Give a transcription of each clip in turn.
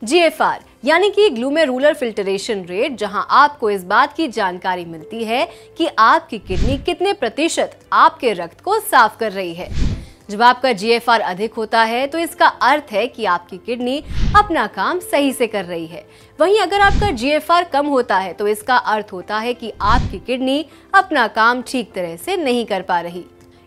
GFR यानी कि glomerular filtration rate, जहां आपको इस बात की जानकारी मिलती है कि आपकी किडनी कितने प्रतिशत आपके रक्त को साफ कर रही है। जब आपका GFR अधिक होता है तो इसका अर्थ है कि आपकी किडनी अपना काम सही से कर रही है। वहीं अगर आपका GFR कम होता है तो इसका अर्थ होता है कि आपकी किडनी अपना काम ठीक तरह से नहीं कर पा रही।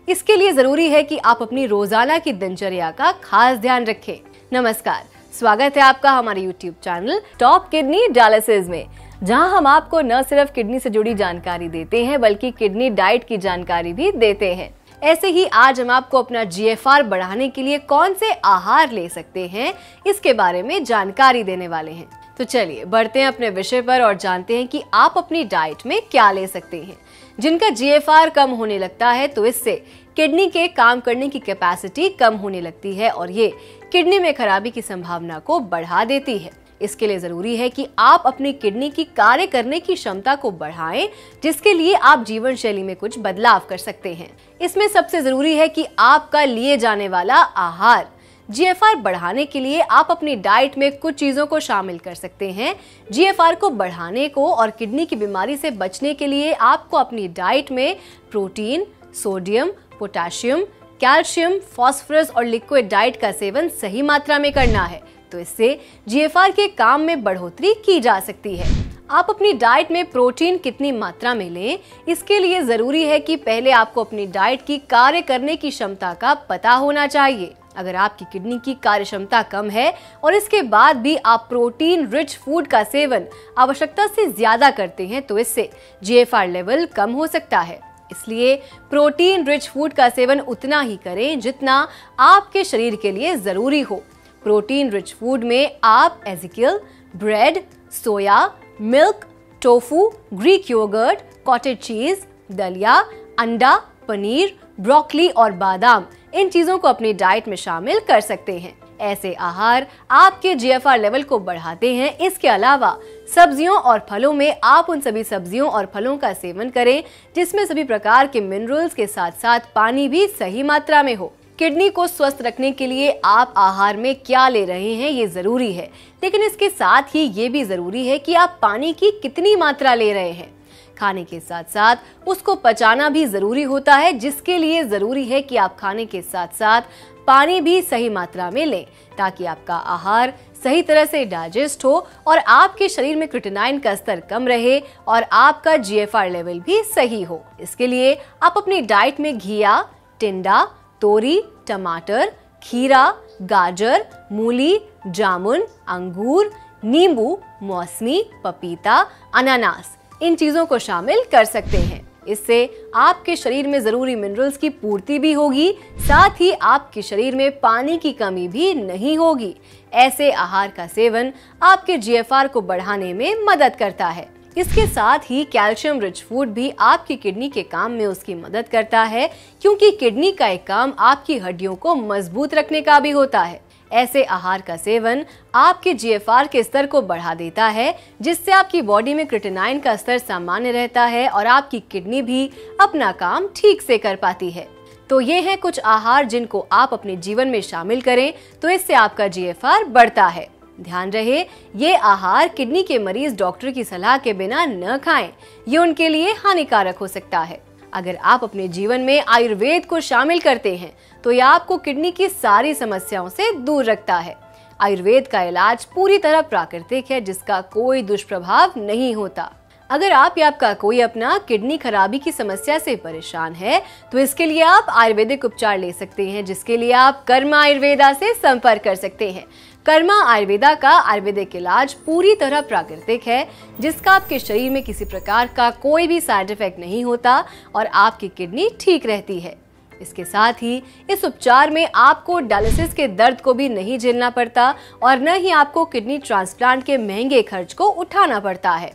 इसके लिए जरूरी है कि आप अपनी रोजाना की दिनचर्या का खास ध्यान रखें। नमस्कार, स्वागत है आपका हमारे YouTube channel top kidney dialysis में, जहां हम आपको न सिर्फ किडनी से जुड़ी जानकारी देते हैं बल्कि किडनी डाइट की जानकारी भी देते हैं। ऐसे ही आज हम आपको अपना GFR बढ़ाने के लिए कौन से आहार ले सकते हैं, इसके बारे में जानकारी देने वाले हैं। तो चलिए बढ़ते हैं अपने विषय पर और जानते हैं कि आप अपनी डाइट में क्या ले सकते हैं। जिनका GFR कम होने लगता है तो इससे किडनी के काम करने की कैपेसिटी कम होने लगती है और ये किडनी में खराबी की संभावना को बढ़ा देती है। इसके लिए जरूरी है कि आप अपनी किडनी की कार्य करने की क्षमता को बढ़ाएं, जिसके लिए आप जीवन शैली में कुछ बदलाव कर सकते हैं। इसमें सबसे जरूरी है कि आपका लिए जाने वाला आहार। GFR बढ़ाने के लिए आप अपनी डाइट में कुछ चीजों को शामिल कर सकते हैं। GFR को बढ़ाने को और किडनी की बीमारी से बचने के लिए आपको अपनी डाइट में protein, sodium, potassium, calcium, phosphorus और लिक्विड डाइट का सेवन सही मात्रा में करना है, तो इससे GFR के काम में बढ़ोतरी की जा सकती है। आप अपनी डाइट में प्रोटीन कितनी मात्रा में लें, इसके लिए जरूरी है कि पहले आपको अपनी डाइट की कार्य करने की क्षमता का पता होना चाहिए। अगर आपकी किडनी की कार्य क्षमता कम है और इसके बाद भी आप प्रोटीन रिच फूड का सेवन आवश्यकता से ज्यादा करते हैं तो इससे GFR लेवल कम हो सकता है। इसलिए प्रोटीन रिच फूड का सेवन उतना ही करें जितना आपके शरीर के लिए जरूरी हो। प्रोटीन रिच फूड में आप Ezekiel, bread, soya, milk, tofu, Greek yogurt, cottage cheese, दलिया, अंडा, पनीर, ब्रोकली और बादाम, इन चीजों को अपनी डाइट में शामिल कर सकते हैं। ऐसे आहार आपके GFR लेवल को बढ़ाते हैं। इसके अलावा सब्जियों और फलों में आप उन सभी सब्जियों और फलों का सेवन करें जिसमें सभी प्रकार के मिनरल्स के साथ साथ पानी भी सही मात्रा में हो। किडनी को स्वस्थ रखने के लिए आप आहार में क्या ले रहे हैं ये जरूरी है, लेकिन इसके साथ ही ये भी जरूरी है कि आप पानी की कितनी मात्रा ले रहे हैं। खाने के साथ साथ उसको पचाना भी जरूरी होता है, जिसके लिए जरूरी है कि आप खाने के साथ साथ पानी भी सही मात्रा में लें, ताकि आपका आहार सही तरह से डाइजेस्ट हो और आपके शरीर में क्रिएटिनिन का स्तर कम रहे और आपका GFR लेवल भी सही हो। इसके लिए आप अपनी डाइट में घिया, टिंडा, तोरी, टमाटर, खीरा, गाजर, मूली, जामुन, अंगूर, नींबू, मौसमी, पपीता, अनानास, इन चीजों को शामिल कर सकते हैं। इससे आपके शरीर में जरूरी मिनरल्स की पूर्ति भी होगी, साथ ही आपके शरीर में पानी की कमी भी नहीं होगी। ऐसे आहार का सेवन आपके GFR को बढ़ाने में मदद करता है। इसके साथ ही कैल्शियम रिच फूड भी आपकी किडनी के काम में उसकी मदद करता है, क्योंकि किडनी का एक काम आपकी हड्डियों को मजबूत रखने का भी होता है। ऐसे आहार का सेवन आपके GFR के स्तर को बढ़ा देता है, जिससे आपकी बॉडी में क्रिएटिनिन का स्तर सामान्य रहता है और आपकी किडनी भी अपना काम ठीक से कर पाती है। तो ये हैं कुछ आहार जिनको आप अपने जीवन में शामिल करें तो इससे आपका GFR बढ़ता है। ध्यान रहे, ये आहार किडनी के मरीज डॉक्टर की सलाह के बिना न खाएं, ये उनके लिए हानिकारक हो सकता है। अगर आप अपने जीवन में आयुर्वेद को शामिल करते हैं तो यह आपको किडनी की सारी समस्याओं से दूर रखता है। आयुर्वेद का इलाज पूरी तरह प्राकृतिक है, जिसका कोई दुष्प्रभाव नहीं होता। अगर आप या आपका कोई अपना किडनी खराबी की समस्या से परेशान है तो इसके लिए आप आयुर्वेदिक उपचार ले सकते हैं, जिसके लिए आप कर्मा आयुर्वेदा से संपर्क कर सकते हैं। कर्मा आयुर्वेदा का आयुर्वेदिक इलाज पूरी तरह प्राकृतिक है, जिसका आपके शरीर में किसी प्रकार का कोई भी साइड इफेक्ट नहीं होता और आपकी किडनी ठीक रहती है। इसके साथ ही इस उपचार में आपको डायलिसिस के दर्द को भी नहीं झेलना पड़ता और न ही आपको किडनी ट्रांसप्लांट के महंगे खर्च को उठाना पड़ता है।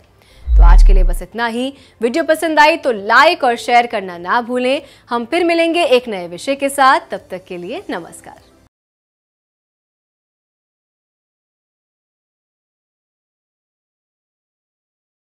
तो आज के लिए बस इतना ही। वीडियो पसंद आई तो लाइक और शेयर करना ना भूलें। हम फिर मिलेंगे एक नए विषय के साथ। तब तक के लिए नमस्कार।